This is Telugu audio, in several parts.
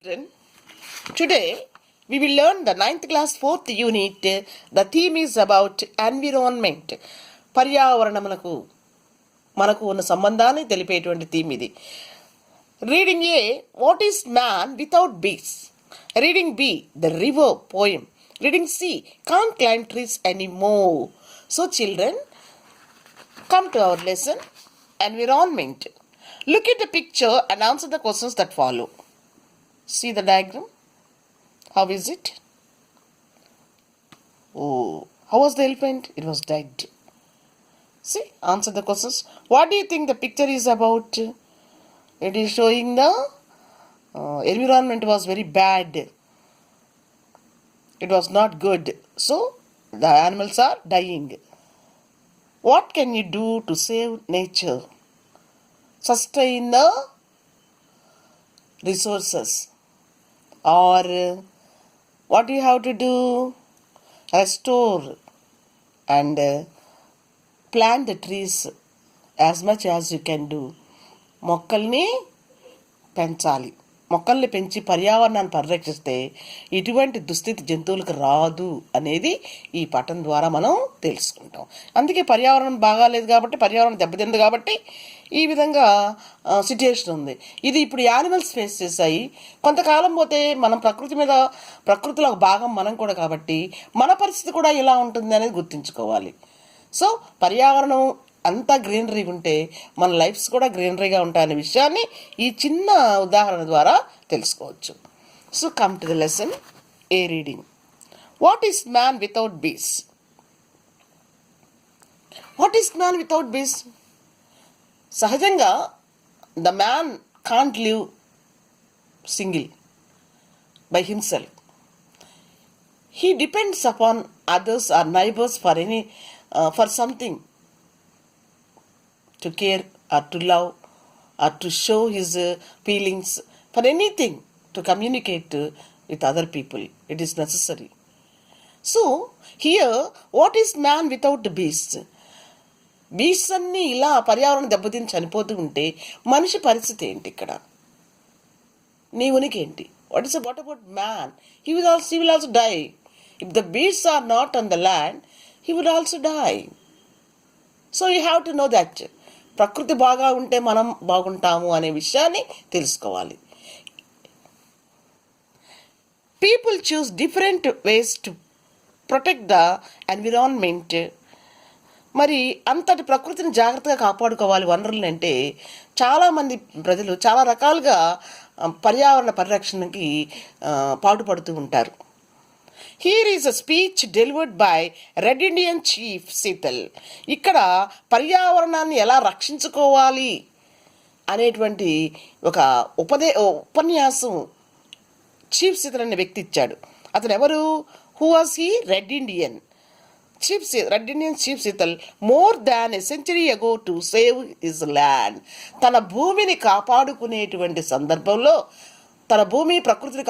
Children, today we will learn the 9th class 4th unit. The theme is about environment. పర్యావరణములకు మనకు ఉన్న సంబంధాన్ని తెలిపేటువంటి థీమ్ ఇది. Reading A, what is man without bees? Reading B, the river poem. Reading C, can't climb trees anymore. So children, come to our lesson, environment. Look at the picture and answer the questions that follow. See the diagram. How is it? Oh, how was the elephant? It was dead. See, answer the questions. What do you think the picture is about? It is showing the environment was very bad. It was not good. So, the animals are dying. What can you do to save nature? Sustain the resources. Or what do you have to do? Restore and plant the trees as much as you can do. మొక్కల్ని పెంచాలి. మొక్కల్ని పెంచి పర్యావరణాన్ని పరిరక్షిస్తే ఇటువంటి దుస్థితి జంతువులకు రాదు అనేది ఈ పఠనం ద్వారా మనం తెలుసుకుంటాం. అందుకే పర్యావరణం బాగాలేదు కాబట్టి, పర్యావరణం దెబ్బతింది కాబట్టి ఈ విధంగా సిచ్యుయేషన్ ఉంది. ఇది ఇప్పుడు యానిమల్స్ ఫేస్ చేశాయి. కొంతకాలం పోతే మనం ప్రకృతిలో ఒక భాగం మనం కూడా కాబట్టి మన పరిస్థితి కూడా ఇలా ఉంటుంది అనేది గుర్తుంచుకోవాలి. సో పర్యావరణం అంతా గ్రీనరీగా ఉంటే మన లైఫ్స్ కూడా గ్రీనరీగా ఉంటాయనే విషయాన్ని ఈ చిన్న ఉదాహరణ ద్వారా తెలుసుకోవచ్చు. So come to the lesson. A reading. What is man without beasts? What is man without beasts? సహజంగా the man can't live single by himself. He depends upon others or neighbours for something, to care or to love or to show his feelings, for anything, to communicate with other people. It is necessary. So, here, what is man without the beast? Beast అన్నీ ఇలా పర్యావరణం దెబ్బతిని చనిపోతూ ఉంటే మనిషి పరిస్థితి ఏంటి? ఇక్కడ నీ ఉనికి ఏంటి? What about man? He will also die. If the beasts are not on the land, he would also die. So, you have to know that. ప్రకృతి బాగా ఉంటే మనం బాగుంటాము అనే విషయాన్ని తెలుసుకోవాలి. People choose different ways to protect the environment. మరి అంతటి ప్రకృతిని జాగ్రత్తగా కాపాడుకోవాలి వనరులు అంటే చాలామంది ప్రజలు చాలా రకాలుగా పర్యావరణ పరిరక్షణకి పాటుపడుతూ ఉంటారు. Here is a speech delivered by Red Indian Chief Seetal. ఇక్కడ పర్యావరణాన్ని ఎలా రక్షించుకోవాలి అనేటువంటి ఒక ఉపన్యాసం చీఫ్ సీతల్ అనే వ్యక్తి ఇచ్చాడు. అతను ఎవరు? Who was he? Red Indian chief సీతల్ more than a century అగో టు సేవ్ హిజ్ ల్యాండ్. తన భూమిని కాపాడుకునేటువంటి సందర్భంలో, తన భూమి ప్రకృతిని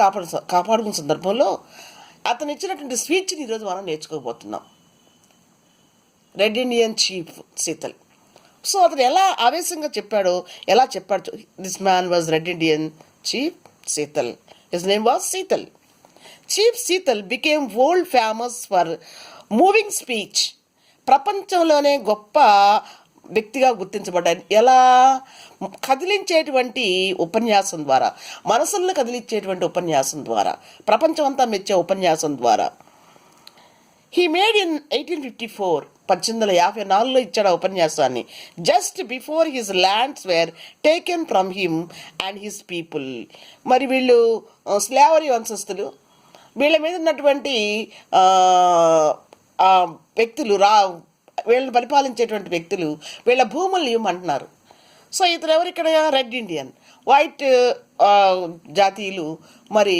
కాపాడుకునే సందర్భంలో అతను ఇచ్చినటువంటి స్పీచ్ని ఈరోజు మనం నేర్చుకోబోతున్నాం. Red Indian chief Seattle. So అతను ఎలా ఆవేశంగా చెప్పాడో, ఎలా చెప్పాడు. This man was red Indian chief Seattle. His name was Seattle. Chief Seattle became world famous for moving speech. ప్రపంచంలోనే గొప్ప వ్యక్తిగా గుర్తించబడ్డాడు. ఎలా? కదిలించేటువంటి ఉపన్యాసం ద్వారా, మనసులను కదిలించేటువంటి ఉపన్యాసం ద్వారా, ప్రపంచం అంతా మెచ్చే ఉపన్యాసం ద్వారా. హీ మేడ్ ఇన్ 1854, 1854లో ఇచ్చాడు ఆ ఉపన్యాసాన్ని. Just before his lands were taken from him and his people. మరి వీళ్ళు స్లేవరీ వంశస్థులు, వీళ్ళ మీద ఉన్నటువంటి వ్యక్తులు వీళ్ళని పరిపాలించేటువంటి వ్యక్తులు వీళ్ళ భూముల్ని ఇవ్వమంటున్నారు. సో ఇతను ఎవరు ఇక్కడ? రెడ్ ఇండియన్, వైట్ జాతీయులు మరి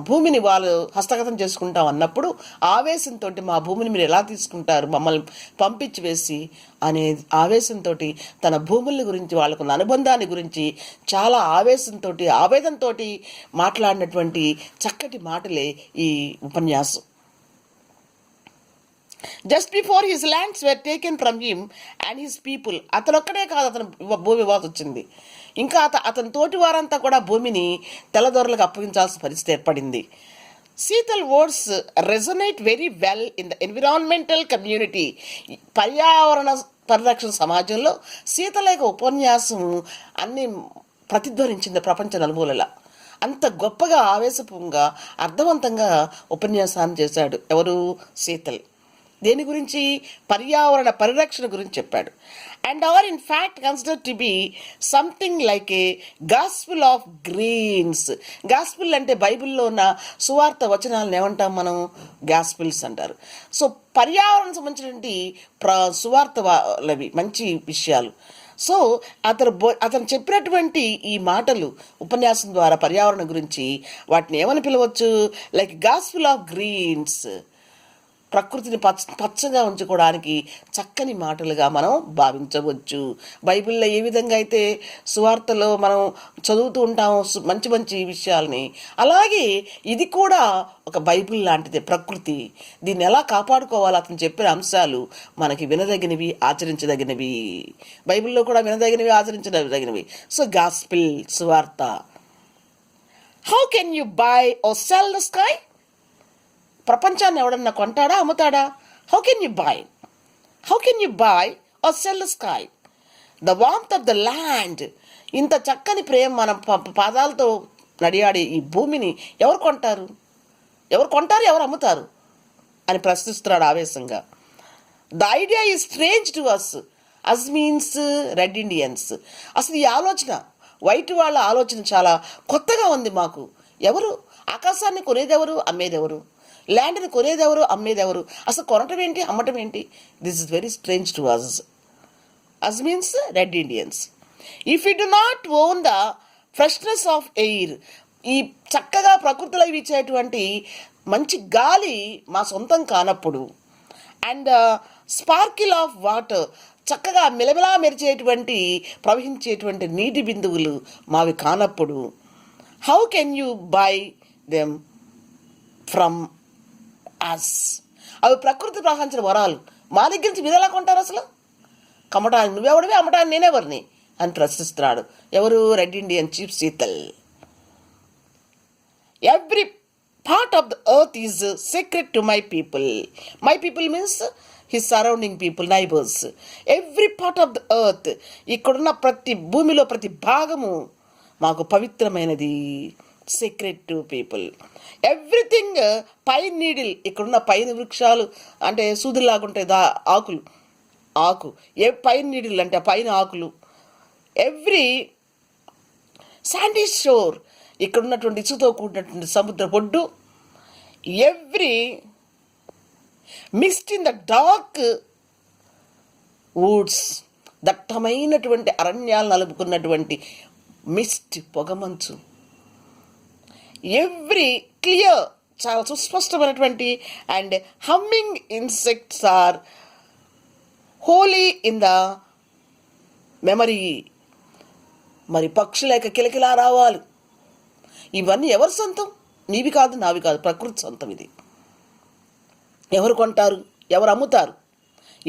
భూమిని వాళ్ళు హస్తగతం చేసుకుంటాం అన్నప్పుడు ఆవేశంతో మా భూమిని మీరు ఎలా తీసుకుంటారు, మమ్మల్ని పంపించి వేసి అనే ఆవేశంతో తన భూముల గురించి, వాళ్ళకున్న అనుబంధాన్ని గురించి చాలా ఆవేశంతో ఆవేదనతో మాట్లాడినటువంటి చక్కటి మాటలే ఈ ఉపన్యాసం. Just before his lands were taken from him and his people. అతను ఒక్కడే కాదు, అతను భూమి ఇవ్వాల్సి వచ్చింది. ఇంకా అతని తోటి వారంతా కూడా భూమిని తెల్లదొరలకు అప్పగించాల్సిన పరిస్థితి ఏర్పడింది. Sheetal words resonate very well in the environmental community. పర్యావరణ పరిరక్షణ సమాజంలో శీతల యొక్క ఉపన్యాసం అన్ని ప్రతిధ్వనించింది ప్రపంచ నలుమూలలా. అంత గొప్పగా ఆవేశపూర్వకంగా అర్థవంతంగా ఉపన్యాసాన్ని చేశాడు ఎవరు? శీతల్. దేని గురించి? పర్యావరణ పరిరక్షణ గురించి చెప్పాడు. And are in fact consider to be something like a gospel of greens. Gospel అంటే బైబిల్లో ఉన్న సువార్త వచనాలను ఏమంటాం మనం? గాస్పుల్స్ అంటారు. సో పర్యావరణం సంబంధించినటువంటి సువార్తలవి మంచి విషయాలు. సో అతను చెప్పినటువంటి ఈ మాటలు ఉపన్యాసం ద్వారా పర్యావరణం గురించి వాటిని ఏమని పిలవచ్చు? లైక్ గాస్పుల్ ఆఫ్ గ్రీన్స్, ప్రకృతిని పచ్చగా ఉంచుకోవడానికి చక్కని మాటలుగా మనం భావించవచ్చు. బైబిల్లో ఏ విధంగా అయితే సువార్తలో మనం చదువుతూ ఉంటాము మంచి మంచి విషయాల్ని, అలాగే ఇది కూడా ఒక బైబిల్ లాంటిదే. ప్రకృతి దీన్ని ఎలా కాపాడుకోవాలో అతను చెప్పిన అంశాలు మనకి వినదగినవి, ఆచరించదగినవి. బైబిల్లో కూడా వినదగినవి, ఆచరించదగినవి. సో గాస్పిల్, సువార్త. How can you buy or sell the sky? ప్రపంచాన్ని ఎవడన్నా కొంటాడా, అమ్ముతాడా? How can you buy or sell the sky? The warmth of the land. ఇంత చక్కని ప్రేమ మన పాదాలతో నడియాడే ఈ భూమిని ఎవరు కొంటారు, ఎవరు అమ్ముతారు అని ప్రశ్నిస్తున్నాడు ఆవేశంగా. The idea is strange to us means red Indians. అసలు ఈ ఆలోచన, వైట్ వాళ్ళ ఆలోచన చాలా కొత్తగా ఉంది మాకు. ఎవరు ఆకాశాన్ని కొనేదెవరు, అమ్మేదెవరు? ల్యాండ్ని కొనేదెవరు, అమ్మేదెవరు? అసలు కొనటం ఏంటి, అమ్మటం ఏంటి? This is very strange to us means red Indians. If you do not own the freshness of air, ఈ చక్కగా ప్రకృతిలో ఇచ్చేటువంటి మంచి గాలి మా సొంతం కానప్పుడు, అండ్ స్పార్కిల్ ఆఫ్ వాటర్, చక్కగా మిలమిలా మెరిచేటువంటి ప్రవహించేటువంటి నీటి బిందువులు మావి కానప్పుడు, how can you buy them from us? అవి ప్రకృతి ప్రవహించిన వరాలు, మా దగ్గర నుంచి మీరు ఎలా కొంటారు? అసలు కమ్మటానికి నువ్వెవడివి, అమ్మటానికి నేనెవరిని అని ప్రశ్నిస్తున్నాడు ఎవరు? Red Indian chief Sheetal. Every part of the earth is secret to my people. My people means his surrounding people, neighbours. Every part of the earth, ఇక్కడున్న ప్రతి భూమిలో ప్రతి భాగము మాకు పవిత్రమైనది. Secret to people. Everything pine needle, ఇక్కడున్న పైన వృక్షాలు అంటే సూదులాగుంటాయి ఆకు పైన్ నీడిల్ అంటే పైన ఆకులు. ఎవ్రీ శాండీ షోర్, ఇక్కడున్నటువంటి ఇసుతో కూడినటువంటి సముద్ర పొడ్డు. Every mist in the dark woods, దట్టమైనటువంటి అరణ్యాలు నలుపుకున్నటువంటి మిస్ట్, పొగమంచు. ఎవ్రీ క్లియర్, చాలా సుస్పష్టమైనటువంటి and humming insects are holy in the memory. మరి పక్షుల యొక్క కిలకిలా రావాలి. ఇవన్నీ ఎవరి సొంతం? నీవి కాదు, నావి కాదు, ప్రకృతి సొంతం. ఇది ఎవరు కొంటారు, ఎవరు అమ్ముతారు?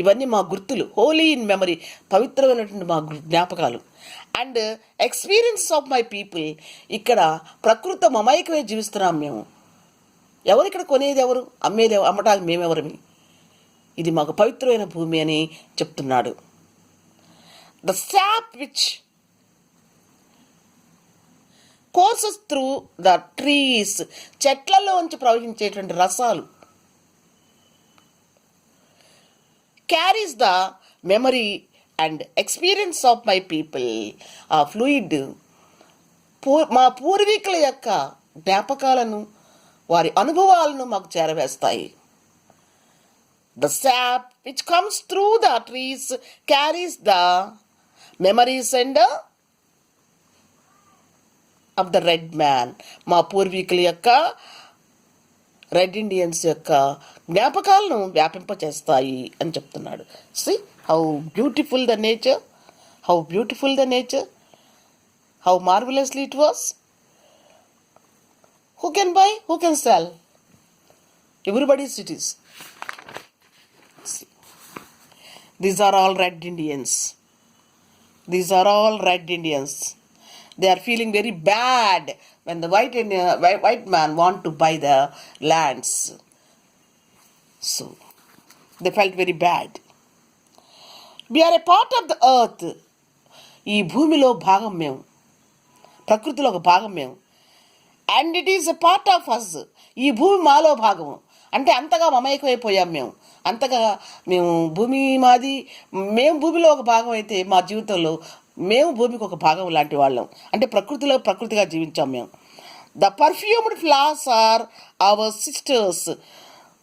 ఇవన్నీ మా గుర్తులు. హోలీ ఇన్ మెమరీ, పవిత్రమైనటువంటి మా జ్ఞాపకాలు. And experience of my people, ఇక్కడ ప్రకృతి మమైకమే జీవిస్తున్నాం మేము. ఎవరు ఇక్కడ కొనేది, ఎవరు అమ్మేది, అమ్మటానికి మేమెవరమి? ఇది మాకు పవిత్రమైన భూమి అని చెప్తున్నాడు. The sap which courses through the trees, చెట్లలోంచి ప్రవహించేటువంటి రసాలు. Carries the memory and experience of my people. ఆ ఫ్లూయిడ్ మా పూర్వీకుల యొక్క జ్ఞాపకాలను, వారి అనుభవాలను మాకు చేరవేస్తాయి. The sap which comes through the trees carries the memories and of the red man. మా పూర్వీకుల యొక్క, రెడ్ ఇండియన్స్ యొక్క జ్ఞాపకాలను వ్యాపింపచేస్తాయి అని చెప్తున్నాడు. See how beautiful the nature, how beautiful the nature, how marvelously it was. Who can buy, who can sell? Everybody's it is. See. These are all red Indians. These are all red Indians. They are feeling very bad when the white man want to buy the lands. So they felt very bad. We are a part of the earth. ఈ భూమిలో భాగం మేము, ప్రకృతిలో ఒక భాగం మేము. And it is a part of us. ఈ భూమి మాలో భాగము. అంటే అంతగా మమైకమైపోయాం మేము, అంతగా మేము భూమి మాది, మేము భూమిలో ఒక భాగం అయితే మా జీవితంలో మేము భూమికి ఒక భాగం లాంటి వాళ్ళం. అంటే ప్రకృతిలో ప్రకృతిగా జీవించాం మేము. The perfumed flowers are our sisters.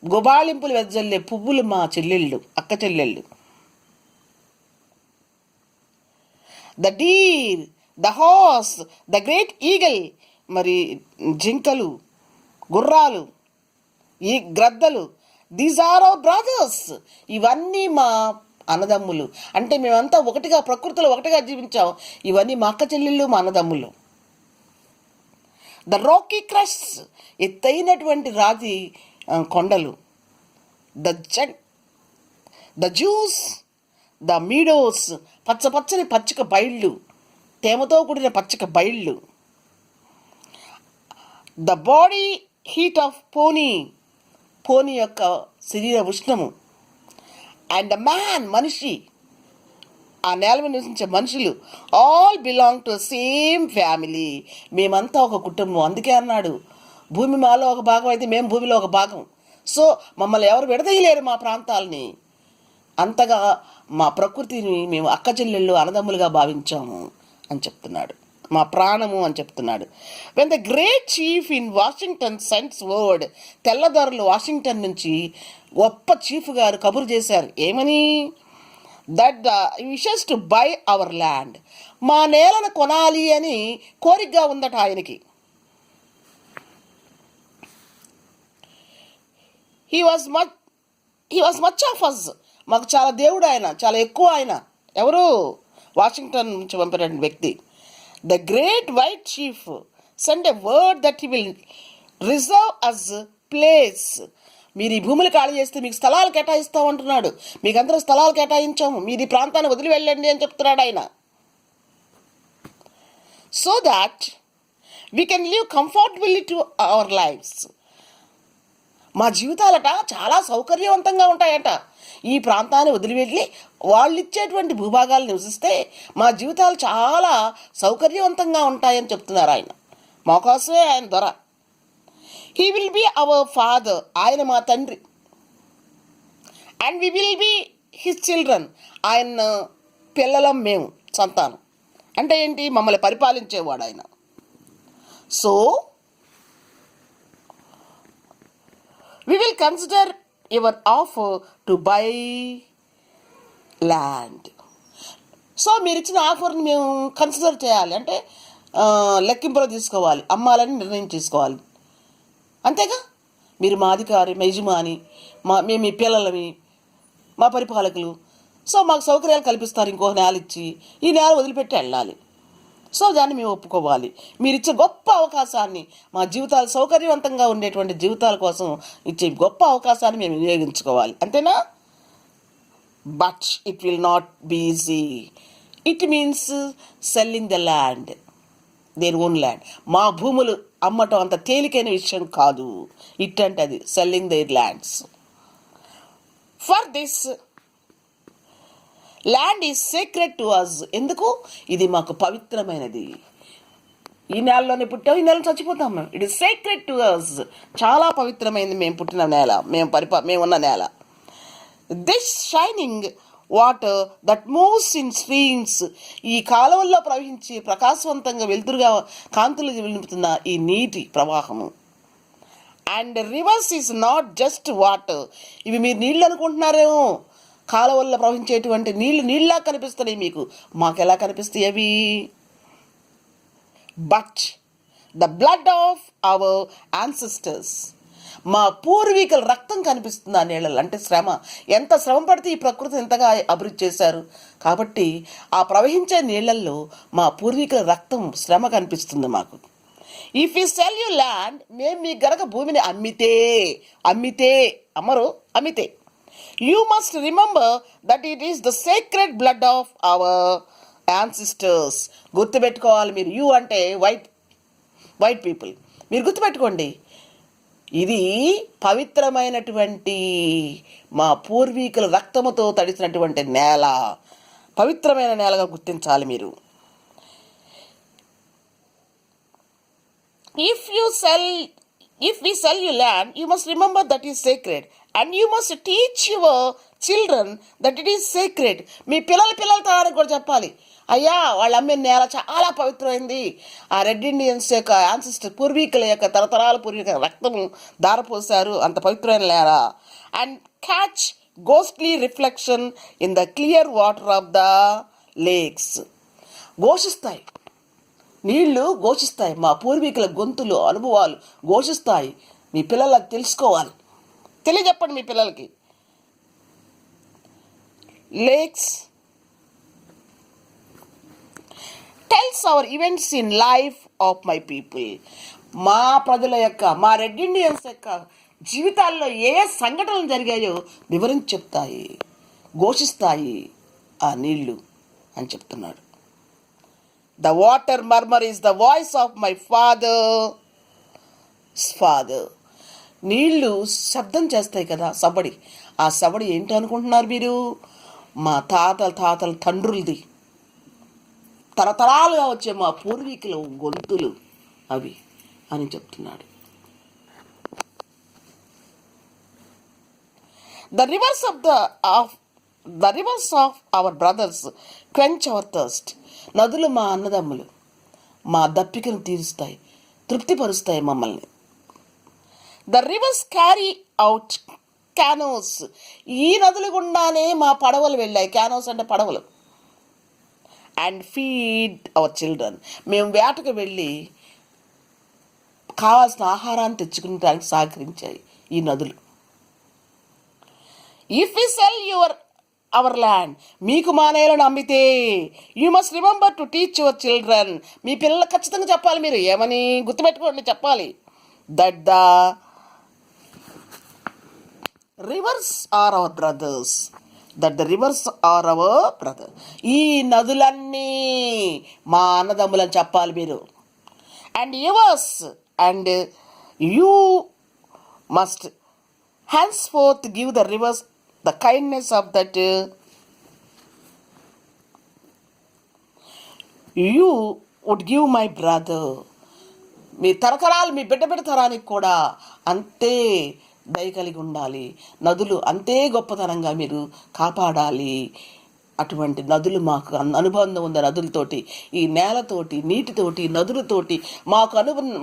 గుబాళింపులు వెదజల్లే పువ్వులు మా చెల్లెళ్ళు, అక్క చెల్లెళ్ళు. The deer, the horse, the great eagle. మరి జింకలు, గుర్రాలు, ఈ గ్రద్దలు, దీస్ ఆర్ అవర్ బ్రదర్స్. ఇవన్నీ మా అన్నదమ్ములు. అంటే మేమంతా ఒకటిగా ప్రకృతిలో ఒకటిగా జీవించాం. ఇవన్నీ మా అక్క చెల్లెళ్ళు, మా అన్నదమ్ములు. ద రాకీ క్రష్, ఎత్తైనటువంటి రాతి కొండలు. ద జ్యూస్, ద మీడోస్, పచ్చని పచ్చిక బయళ్ళు, తేమతో కూడిన పచ్చిక బయళ్ళు. ద బాడీ హీట్ ఆఫ్ పోనీ యొక్క శరీర ఉష్ణము. అండ్ ద మ్యాన్, మనిషి, ఆ నేల మీద నివసించే మనుషులు. All belong to same family. మేమంతా ఒక కుటుంబం. అందుకే అన్నాడు, భూమి మాలో ఒక భాగం అయితే మేము భూమిలో ఒక భాగం. సో మమ్మల్ని ఎవరు విడదీయలేరు మా ప్రాంతాలని. అంతగా మా ప్రకృతిని మేము అక్క చెల్లెళ్ళు, అన్నదమ్ములుగా భావించాము అని చెప్తున్నాడు. మా ప్రాణము అని చెప్తున్నాడు. When the great chief in Washington sends word, తెల్లదొరలు వాషింగ్టన్ నుంచి గొప్ప చీఫ్ గారు కబురు చేశారు. ఏమని? That wishes to buy our land. మా నేలను కొనాలి అని కోరికగా ఉందట ఆయనకి. He was much of us. మాకు చాలా దేవుడు ఆయన, చాలా ఎక్కువ ఆయన. ఎవరు? వాషింగ్టన్ నుంచి పంపిన వ్యక్తి. The great white chief send a word that he will reserve us place. మీరు ఈ భూములు ఖాళీ చేస్తే మీకు స్థలాలు కేటాయిస్తామంటున్నాడు. మీకు అందరూ స్థలాలు కేటాయించాము, మీరు ఈ ప్రాంతాన్ని వదిలి వెళ్ళండి అని చెప్తున్నాడు ఆయన. So that we can live comfortably to our lives. మా జీవితాలట చాలా సౌకర్యవంతంగా ఉంటాయట. ఈ ప్రాంతాన్ని వదిలి వెళ్ళి వాళ్ళు ఇచ్చేటువంటి భూభాగాలు నివసిస్తే మా జీవితాలు చాలా సౌకర్యవంతంగా ఉంటాయని చెప్తున్నారు ఆయన. మా కోసమే ఆయన దొర. He will be our father. ఆయన మా తండ్రి. And we will be his children. ఆయన పిల్లలం మేము, సంతానం. అంటే ఏంటి? మమ్మల్ని పరిపాలించేవాడు ఆయన. So we will consider your offer to buy land. సో మీరు ఇచ్చిన ఆఫర్ని మేము కన్సిడర్ చేయాలి, అంటే లెక్కింపులో తీసుకోవాలి, అమ్మాలని నిర్ణయం తీసుకోవాలి. అంతేగా? మీరు మా అధికారి, మా యజమాని, మేము మీ పిల్లలమి, మా పరిపాలకులు. సో మాకు సౌకర్యాలు కల్పిస్తారు. ఇంకో నేల ఇచ్చి ఈ నేల వదిలిపెట్టి వెళ్ళాలి. సో దాన్ని మేము ఒప్పుకోవాలి. మీరు ఇచ్చే గొప్ప అవకాశాన్ని, మా జీవితాలు సౌకర్యవంతంగా ఉండేటువంటి జీవితాల కోసం ఇచ్చే గొప్ప అవకాశాన్ని మేము వినియోగించుకోవాలి. అంతేనా? But it will not be easy. It means selling the land, their own land. మా భూములు అమ్మటం అంత తేలికైన విషయం కాదు. ఇట్ అంటే అది selling their lands. For this land is secret to us. ఎందుకు? ఇది మాకు పవిత్రమైనది. ఈ నేలలోనే పుట్టాం, ఈ నేల చచ్చిపోతాం మేము. It is secret to us. చాలా పవిత్రమైనది మేము పుట్టిన నేల, మేము ఉన్న నేల. This shining water that moves in streams. ఈ కాలువల్లో ప్రవహించి ప్రకాశవంతంగా వెలుతురుగా కాంతులు నింపుతున్న ఈ నీటి ప్రవాహము. And rivers is not just water. ఇవి మీరు నీళ్ళు అనుకుంటున్నారేమో. కాలువల్లో ప్రవహించేటువంటి నీళ్ళలా కనిపిస్తున్నాయి మీకు. మాకు ఎలా కనిపిస్తాయి అవి? But the blood of our ancestors. మా పూర్వీకుల రక్తం కనిపిస్తుంది ఆ నీళ్ళలో. అంటే శ్రమ, ఎంత శ్రమ పడితే ఈ ప్రకృతి ఎంతగా అభివృద్ధి చేశారు. కాబట్టి ఆ ప్రవహించే నీళ్ళల్లో మా పూర్వీకుల రక్తం, శ్రమ కనిపిస్తుంది మాకు. If you cell you land, మేము మీకు గనక భూమిని అమ్మితే you must remember that it is the sacred blood of our ancestors. గుర్తుపెట్టుకోవాలి మీరు. యూ అంటే వైట్ పీపుల్. మీరు గుర్తుపెట్టుకోండి, ఇది పవిత్రమైనటువంటి మా పూర్వీకుల రక్తముతో తడిసినటువంటి నేల, పవిత్రమైన నేలగా గుర్తించాలి మీరు. If we sell you land, you must remember that is sacred. And you must teach your children that it is sacred. మీ పిల్లల తరానికి కూడా చెప్పాలి, అయ్యా వాళ్ళు అమ్మే నేల చాలా పవిత్రమైంది. ఆ రెడ్ ఇండియన్స్ యొక్క యాన్సిస్టర్, పూర్వీకుల యొక్క తరతరాల పూర్వీకుల రక్తము దారపోసారు, అంత పవిత్రమైన నేల. And catch ghostly reflection in the clear water of the lakes. ఘోషిస్తాయి, నీళ్లు ఘోషిస్తాయి, మా పూర్వీకుల గొంతులు, అనుభవాలు ఘోషిస్తాయి. మీ పిల్లలకు తెలుసుకోవాలి, తెలియజెప్పండి మీ పిల్లలకి. Lakes tells our events in life of my people. మా ప్రజల యొక్క, మా రెడ్ ఇండియన్స్ యొక్క జీవితాల్లో ఏ సంఘటనలు జరిగాయో వివరించి చెప్తాయి, ఘోషిస్తాయి ఆ నీళ్లు అని చెప్తున్నాడు. The water murmur is the voice of my father's father. నీళ్లు శబ్దం చేస్తాయి కదా, సబడి. ఆ సబడి ఏంటి అనుకుంటున్నారు మీరు? మా తాతల తండ్రులది, తరతరాలుగా వచ్చే మా పూర్వీకుల గొంతులు అవి అని చెప్తున్నాడు. The rivers of our brothers quench our thirst. నదులు మా అన్నదమ్ములు, మా దప్పికను తీరుస్తాయి, తృప్తిపరుస్తాయి మమ్మల్ని. The rivers carry out canoes. ఈ నదుల గుండానే మా పడవలు వెళ్ళాయి. క్యానోస్ అంటే పడవలు. And feed our children. మేము వేటకు వెళ్ళి కావాల్సిన ఆహారాన్ని తెచ్చుకునేదానికి సహకరించాయి ఈ నదులు. If we sell our land, మీకు మా నేలను అమ్మితే, you must remember to teach your children. మీ పిల్లలకు ఖచ్చితంగా చెప్పాలి మీరు. ఏమని గుర్తుపెట్టుకోండి, చెప్పాలి. That the rivers are our brothers. ఈ నదులన్నీ మా అన్నదమ్ములని చెప్పాలి మీరు. And yours, and you must henceforth give the rivers the kindness of that you would give my brother. మీ తరతరాలు, మీ బిడ్డ తరానికి కూడా అంతే దయ కలిగి ఉండాలి. నదులు అంతే గొప్పతనంగా మీరు కాపాడాలి. అటువంటి నదులు మాకు అనుబంధం ఉంది. నదులతోటి, ఈ నేలతోటి, నీటితోటి, నదులతోటి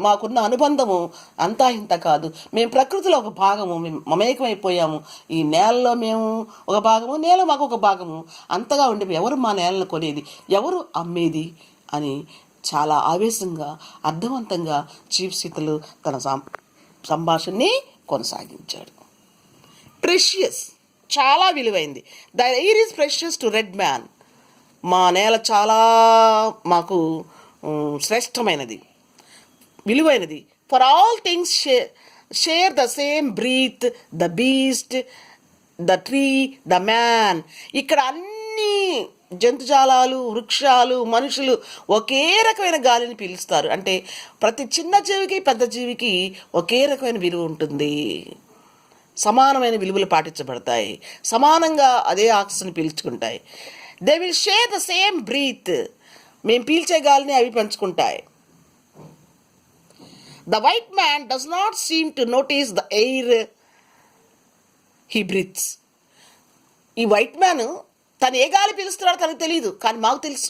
మాకున్న అనుబంధము అంతా ఇంత కాదు. మేము ప్రకృతిలో ఒక భాగము, మేము మమేకమైపోయాము. ఈ నేలలో మేము ఒక భాగము, నేల మాకు ఒక భాగము. అంతగా ఉండి ఎవరు మా నేలను కొనేది, ఎవరు అమ్మేది అని చాలా ఆవేశంగా, అర్థవంతంగా చీఫ్ సీతలు తన సంభాషణని కొనసాగించాడు. ప్రెషియస్, చాలా విలువైంది. The air is precious to red man. మా నేల చాలా మాకు శ్రేష్టమైనది, విలువైనది. For all things share the same breath, the beast, the tree, the man. ఇక్కడ అన్ని జంతుజాలాలు, వృక్షాలు, మనుషులు ఒకే రకమైన గాలిని పీలుస్తారు. అంటే ప్రతి చిన్న జీవికి పెద్ద జీవికి ఒకే రకమైన విలువ ఉంటుంది. సమానమైన విలువలు పాటించబడతాయి. సమానంగా అదే ఆక్సిజన్ పీల్చుకుంటాయి. They will share the same breath. మేము పీల్చే గాలిని అవి పంచుకుంటాయి. The white man does not seem to notice the air he breathes. ఈ వైట్ మ్యాన్ తను ఏ గాలి పీలుస్తున్నాడో తనకు తెలియదు, కానీ మాకు తెలుసు.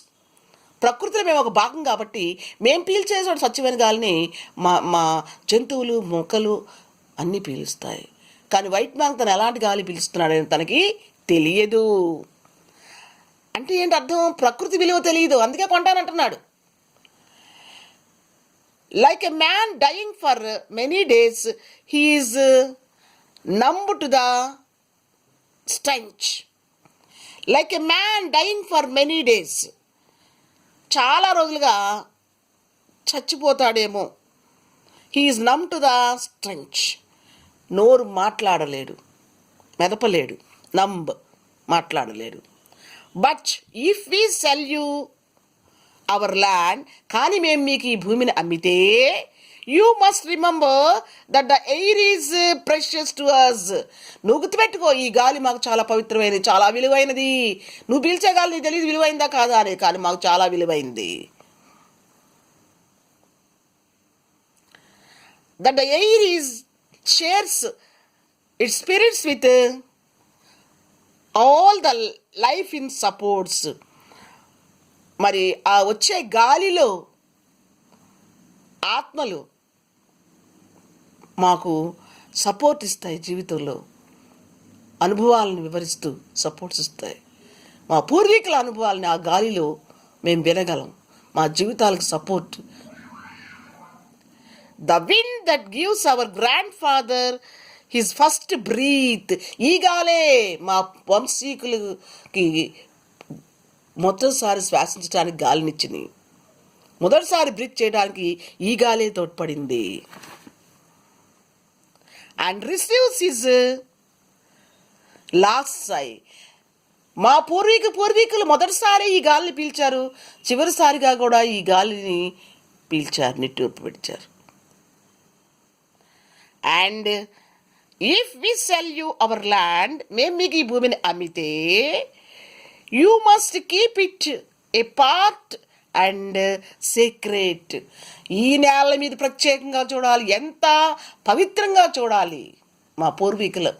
ప్రకృతిలో మేము ఒక భాగం కాబట్టి మేము పీల్చే స్వచ్ఛమైన గాలిని మా జంతువులు, మొక్కలు అన్నీ పీలుస్తాయి. కానీ వైట్ మ్యాన్ తను ఎలాంటి గాలి పీలుస్తున్నాడని తనకి తెలియదు. అంటే ఏంటి అర్థం? ప్రకృతి విలువ తెలియదు, అందుకే కొంటానంటున్నాడు. Like a man dying for many days, he is numb to the stench. Like a man dying for many days. చాలా రోజులుగా చచ్చిపోతాడేమో. He is numb to the stench. నోరు మాట్లాడలేడు, మెదపలేడు, నంబ్ మాట్లాడలేడు. But if we sell you our land, కానీ మేము మీకు ఈ భూమిని అమ్మితే you must remember that the air is precious to us. నువ్వు గుర్తుపెట్టుకో, ఈ గాలి మాకు చాలా పవిత్రమైనది, చాలా విలువైనది. నువ్వు పీల్చే గాలి నీకు తెలియదు విలువైందా కాదా అని, కానీ మాకు చాలా విలువైంది. That the air is shares it spirits with all the life in supports. మరి ఆ వచ్చే గాలిలో ఆత్మలు మాకు సపోర్ట్ ఇస్తాయి, జీవితంలో అనుభవాలను వివరిస్తూ సపోర్ట్స్ ఇస్తాయి. మా పూర్వీకుల అనుభవాలని ఆ గాలిలో మేము వినగలం, మా జీవితాలకు support. The wind that gives our grandfather his first breath. ఈ గాలే మా వంశీకులకి మొదటిసారి శ్వాసించడానికి గాలినిచ్చింది, మొదటిసారి బ్రీత్ చేయడానికి ఈ గాలే తోడ్పడింది. అండ్ రిసీవ్స్ హిజ్ లాస్ట్ సై. మా పూర్వీకులు మొదటిసారి ఈ గాలిని పీల్చారు, చివరిసారిగా కూడా ఈ గాలిని పీల్చారు, నిట్టూర్పు విడిచారు. And if we sell you our land, మేము మీకు ఈ భూమిని అమ్మితే you must keep it apart and secret. ఈ నేల మీద ప్రత్యేకంగా చూడాలి, ఎంత పవిత్రంగా చూడాలి. మా పూర్వీకులు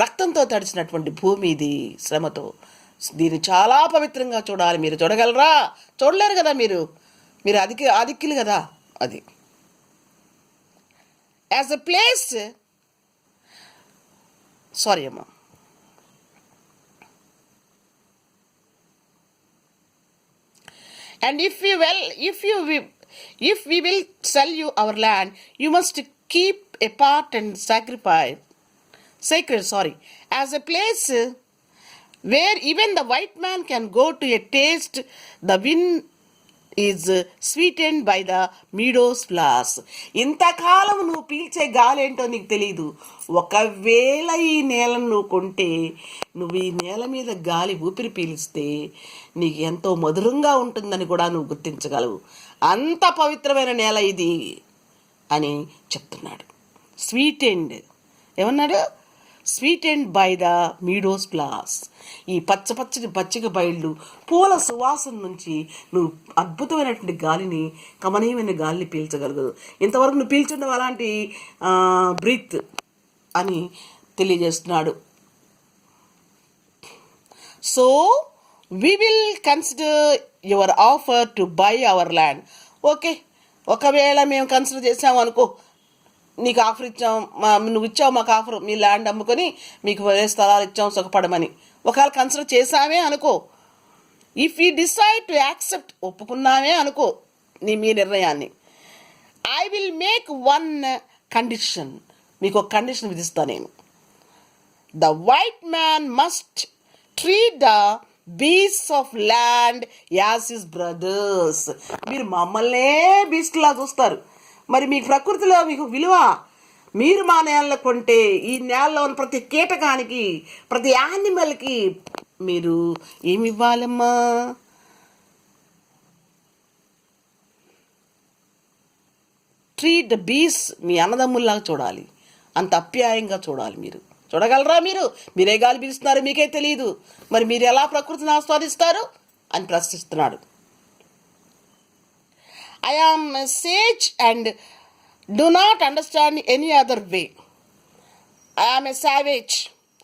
రక్తంతో తడిచినటువంటి భూమి ఇది, శ్రమతో. దీన్ని చాలా పవిత్రంగా చూడాలి. మీరు చూడగలరా? చూడలేరు కదా, మీరు ఆదిక్యులు కదా. అది యాజ్ ఎ ప్లేస్, సారీ అమ్మా, and if we will sell you our land, you must keep a part and sacred, as a place where even the white man can go to a taste the wind is sweetened by the meadows flowers. ఇంతకాలం నువ్వు పీల్చే గాలి ఏంటో నీకు తెలీదు. ఒకవేళ ఈ నేలను నువ్వు కొంటే, నువ్వు ఈ నేల మీద గాలి ఊపిరి పీలిస్తే నీకు ఎంతో మధురంగా ఉంటుందని కూడా నువ్వు గుర్తించగలవు. అంత పవిత్రమైన నేల ఇది అని చెప్తున్నాడు. స్వీటెండ్ ఏమన్నాడు? స్వీటెండ్ బై ద మీడోస్ ఫ్లవర్స్. ఈ పచ్చిక బయళ్ళు, పూల సువాసన నుంచి నువ్వు అద్భుతమైనటువంటి గాలిని, కమనీయమైన గాలిని పీల్చగలగదు. ఇంతవరకు నువ్వు పీల్చుండవు అలాంటి బ్రీత్ అని తెలియజేస్తున్నాడు. So we will consider your offer to buy our land. Okay, ఒకవేళ మేము కన్సిడర్ చేసాము అనుకో, నీకు ఆఫర్ ఇచ్చాం, నువ్వు ఇచ్చావు మాకు ఆఫర్, మీ ల్యాండ్ అమ్ముకొని మీకు వేరే స్థలాలు ఇచ్చాం సుఖపడమని. ఒకవేళ కన్సిడర్ చేసామే అనుకో, if you decide to accept, ఒప్పుకున్నామే అనుకో మీ నిర్ణయాన్ని, I will make one condition, మీకు ఒక కండిషన్ విధిస్తా నేను. The white man must treat the beast of land as his brothers. మీరు మమ్మల్నే బీస్ట్లా చూస్తారు, మరి మీకు ప్రకృతిలో మీకు విలువ. మీరు మా నేలలో కొంటే ఈ నేలలో ఉన్న ప్రతి కీటకానికి, ప్రతి యానిమల్కి మీరు ఏమి ఇవ్వాలమ్మా? ట్రీట్ ద బీస్, మీ అన్నదమ్ముల్లాగా చూడాలి, అంత అప్యాయంగా చూడాలి. మీరు చూడగలరా? మీరే గాలి పీలుస్తున్నారు, మీకే తెలియదు, మరి మీరు ఎలా ప్రకృతిని ఆస్వాదిస్తారు అని ప్రశ్నిస్తున్నాడు. I am a sage and do not understand any other way. I am a savage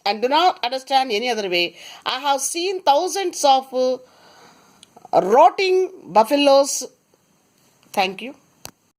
and do not understand any other way. I have seen thousands of rotting buffaloes. Thank you.